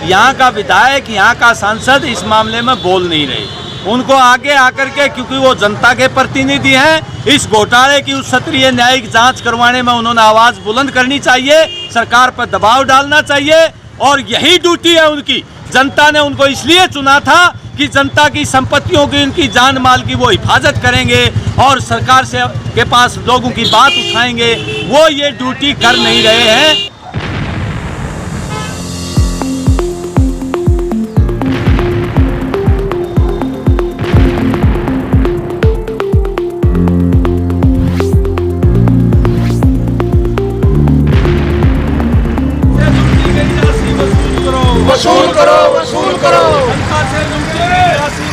यहाँ का विधायक, यहाँ का सांसद इस मामले में बोल नहीं रहे। उनको आगे आकर के, क्योंकि वो जनता के प्रतिनिधि हैं, इस घोटाले की उच्च स्तरीय न्यायिक जांच करवाने में उन्होंने आवाज़ बुलंद करनी चाहिए, सरकार पर दबाव डालना चाहिए। और यही ड्यूटी है उनकी। जनता ने उनको इसलिए चुना था कि जनता की संपत्तियों की, उनकी जान माल की वो हिफाजत करेंगे और सरकार से के पास लोगों की बात उठाएंगे। वो ये ड्यूटी कर नहीं रहे हैं। वसूल करो, वसूल करो, जनता से लूटी गई राशि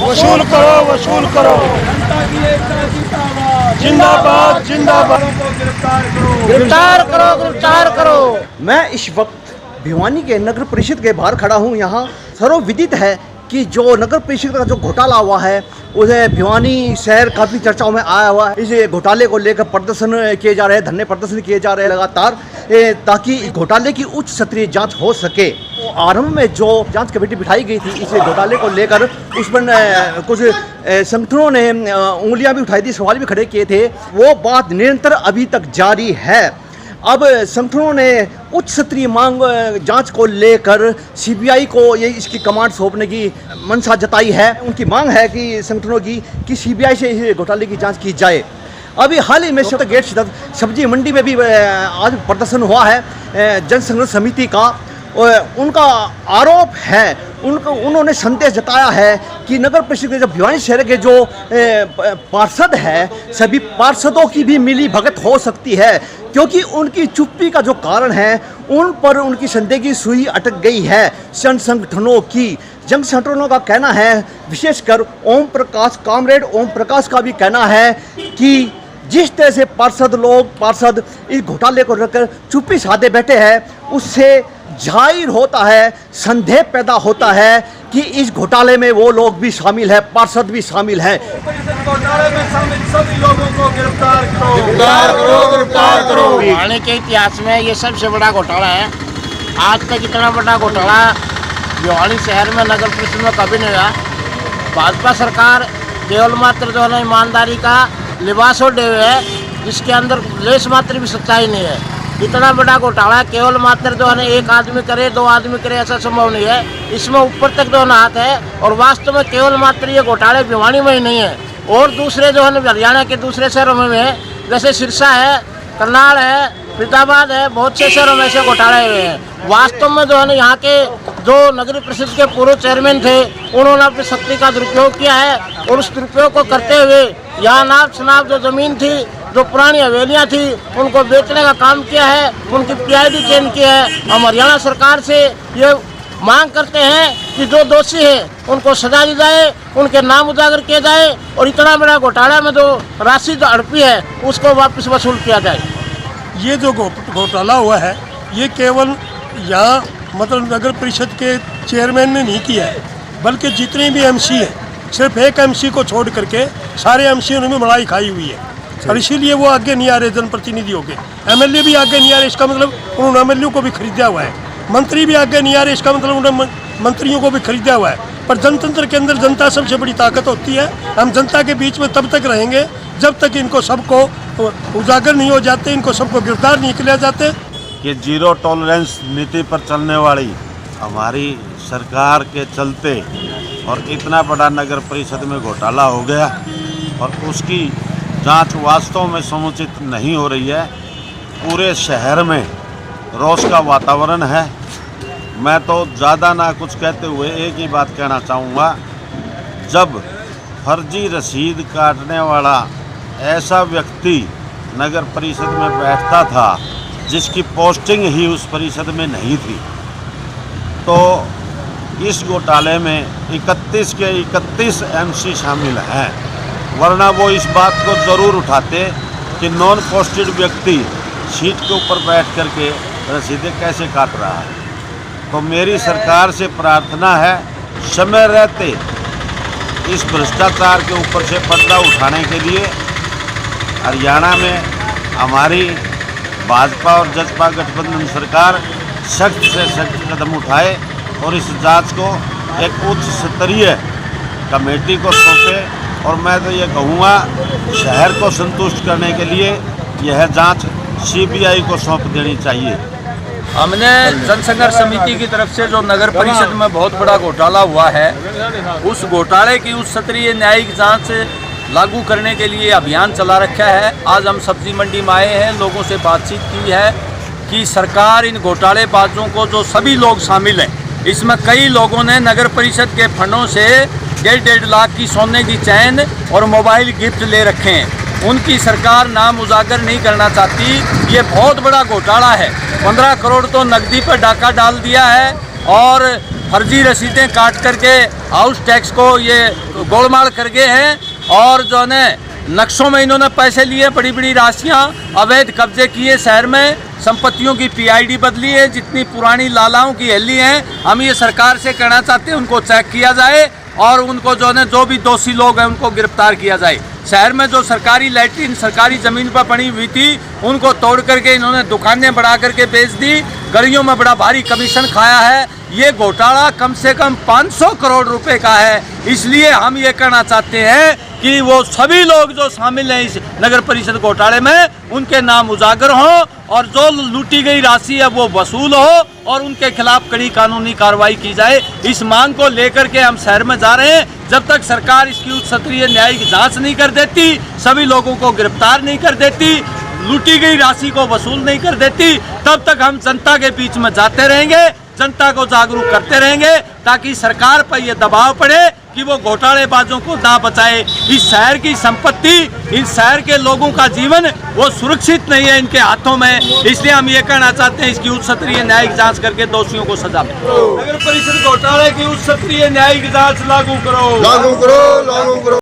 वसूल करो, वसूल करो। जनता की एकता जिंदाबाद, जिंदाबाद, जिंदाबाद। को गिरफ्तार करो, गिरफ्तार करो, गिरफ्तार करो। मैं इस वक्त भिवानी के नगर परिषद के बाहर खड़ा हूँ। यहाँ सर्वविदित है कि जो नगर परिषद का जो घोटाला हुआ है, उसे भिवानी शहर काफ़ी चर्चाओं में आया हुआ है। इस घोटाले को लेकर प्रदर्शन किए जा रहे हैं, धरने प्रदर्शन किए जा रहे हैं लगातार, ताकि घोटाले की उच्च स्तरीय जांच हो सके। तो आरंभ में जो जांच कमेटी बिठाई गई थी इस घोटाले को लेकर, उस पर कुछ संगठनों ने उंगलियां भी उठाई थी, सवाल भी खड़े किए थे। वो बात निरंतर अभी तक जारी है। अब संगठनों ने उच्च स्तरीय मांग जांच को लेकर सीबीआई को ये इसकी कमांड सौंपने की मंशा जताई है। उनकी मांग है कि संगठनों की कि सीबीआई से इस घोटाले की जांच की जाए। अभी हाल ही में गेट स्थित सब्जी मंडी में भी आज प्रदर्शन हुआ है जन संघर्ष समिति का। उनका आरोप है, उन्होंने संदेश जताया है कि नगर परिषद के जो भिवानी शहर के जो पार्षद है, सभी पार्षदों की भी मिली भगत हो सकती है, क्योंकि उनकी चुप्पी का जो कारण है उन पर उनकी संदेह की सुई अटक गई है। जन संगठनों की जन संगठनों का कहना है, विशेषकर ओम प्रकाश, कॉमरेड ओम प्रकाश का भी कहना है कि जिस तरह से पार्षद इस घोटाले को रखकर चुप्पी साधे बैठे हैं, उससे जाहिर होता है, संदेह पैदा होता है कि इस घोटाले में वो लोग भी शामिल है, पार्षद भी शामिल हैं। घोटाले में शामिल सभी लोगों को गिरफ्तार करो, गिरफ्तार करो, गिरफ्तार करो। भिवानी के इतिहास में ये सबसे बड़ा घोटाला है। आज तक इतना बड़ा घोटाला भिवानी शहर में नगर परिषद में कभी नहीं हुआ। भाजपा सरकार केवल मात्र जो है ईमानदारी का लिबास ओढ़े हुए है, जिसके अंदर लेस मात्र भी सच्चाई नहीं है। इतना बड़ा घोटाला केवल मात्र जो है एक आदमी करे, दो आदमी करे, ऐसा संभव नहीं है। इसमें ऊपर तक जो हाथ है, और वास्तव में केवल मात्र ये घोटाले भिवानी में ही नहीं है, और दूसरे जो है हरियाणा के दूसरे शहरों में है, जैसे सिरसा है, करनाल है, फरीदाबाद है, बहुत से शहरों में ऐसे घोटाले हुए हैं। वास्तव में जो है यहाँ के जो नगरीय परिषद के पूर्व चेयरमैन थे, उन्होंने अपनी शक्ति का दुरुपयोग किया है, और उस दुरुपयोग को करते हुए यहाँ नाप शनाप जो ज़मीन थी, जो पुरानी हवेलियाँ थी, उनको बेचने का काम किया है, उनकी पीआईडी चेंज की है। हम हरियाणा सरकार से ये मांग करते हैं कि जो दोषी है उनको सजा दी जाए, उनके नाम उजागर किए जाए, और इतना बड़ा घोटाला में जो राशि जो हड़पी है उसको वापस वसूल किया जाए। ये जो घोटाला हुआ है, ये केवल यहाँ मतलब नगर परिषद के चेयरमैन ने नहीं किया है, बल्कि जितने भी एमसी हैं, सिर्फ एक एमसी को छोड़ करके सारे एमसी में मलाई खाई हुई है, और इसीलिए वो आगे नहीं आ रहे जनप्रतिनिधियों के। एमएलए भी आगे नहीं आ रहे, इसका मतलब उन्होंने एमएलए को भी खरीदा हुआ है। मंत्री भी आगे नहीं आ रहे, इसका मतलब उन्होंने मंत्रियों को भी खरीदा हुआ है। पर जनतंत्र के अंदर जनता सबसे बड़ी ताकत होती है। हम जनता के बीच में तब तक रहेंगे जब तक इनको सबको उजागर नहीं हो जाते, इनको सबको गिरफ्तार नहीं किया जाते। कि जीरो टॉलरेंस नीति पर चलने वाली हमारी सरकार के चलते और इतना बड़ा नगर परिषद में घोटाला हो गया, और उसकी जांच वास्तव में समुचित नहीं हो रही है। पूरे शहर में रोष का वातावरण है। मैं तो ज़्यादा ना कुछ कहते हुए एक ही बात कहना चाहूँगा, जब फर्जी रसीद काटने वाला ऐसा व्यक्ति नगर परिषद में बैठता था जिसकी पोस्टिंग ही उस परिषद में नहीं थी, तो इस घोटाले में 31 के 31 एमसी शामिल हैं। वरना वो इस बात को ज़रूर उठाते कि नॉन पोस्टेड व्यक्ति सीट के ऊपर बैठ कर के रसीदें कैसे काट रहा है। तो मेरी सरकार से प्रार्थना है, समय रहते इस भ्रष्टाचार के ऊपर से पर्दा उठाने के लिए हरियाणा में हमारी भाजपा और जसपा गठबंधन सरकार सख्त से सख्त कदम उठाए और इस जांच को एक उच्च स्तरीय कमेटी को सौंपे। और मैं तो ये कहूँगा, शहर को संतुष्ट करने के लिए यह जांच CBI को सौंप देनी चाहिए। हमने जनसंघर्ष समिति की तरफ से जो नगर परिषद में बहुत बड़ा घोटाला हुआ है, उस घोटाले की उच्च स्तरीय न्यायिक जांच लागू करने के लिए अभियान चला रखा है। आज हम सब्जी मंडी में आए हैं, लोगों से बातचीत की है कि सरकार इन घोटालेबाजों को, जो सभी लोग शामिल हैं, इसमें कई लोगों ने नगर परिषद के फंडों से 1.5 लाख की सोने की चैन और मोबाइल गिफ्ट ले रखे हैं। उनकी सरकार नाम उजागर नहीं करना चाहती। ये बहुत बड़ा घोटाला है। 15 करोड़ तो नकदी पर डाका डाल दिया है और फर्जी रसीदें काट करके हाउस टैक्स को ये गोलमाल कर गए हैं। और जो है नक्शों में इन्होंने पैसे लिए, बड़ी बड़ी राशियां अवैध कब्जे किए, शहर में संपत्तियों की PID बदली है। जितनी पुरानी लालाओं की हेली हैं, हम ये सरकार से कहना चाहते हैं उनको चेक किया जाए और उनको जो भी दोषी लोग हैं उनको गिरफ्तार किया जाए। शहर में जो सरकारी लैट्रिन सरकारी ज़मीन पर बनी हुई थी, उनको तोड़ करके इन्होंने दुकानें बढ़ा करके बेच दी। गलियों में बड़ा भारी कमीशन खाया है। ये घोटाला कम से कम 500 करोड़ रुपए का है। इसलिए हम ये कहना चाहते हैं कि वो सभी लोग जो शामिल हैं इस नगर परिषद घोटाले में, उनके नाम उजागर हों और जो लूटी गई राशि है वो वसूल हो और उनके खिलाफ कड़ी कानूनी कार्रवाई की जाए। इस मांग को लेकर के हम शहर में जा रहे हैं। जब तक सरकार इसकी उच्च स्तरीय न्यायिक जांच नहीं कर देती, सभी लोगों को गिरफ्तार नहीं कर देती, लूटी गई राशि को वसूल नहीं कर देती, तब तक हम जनता के बीच में जाते रहेंगे, जनता को जागरूक करते रहेंगे, ताकि सरकार पर यह दबाव पड़े कि वो घोटालेबाजों को ना बचाए। इस शहर की संपत्ति, इस शहर के लोगों का जीवन वो सुरक्षित नहीं है इनके हाथों में। इसलिए हम ये कहना चाहते हैं इसकी उच्च स्तरीय न्यायिक जांच करके दोषियों को सजा मिले। नगर परिषद घोटाले की उच्च स्तरीय न्यायिक जांच लागू करो, लागू करो, लागू करो।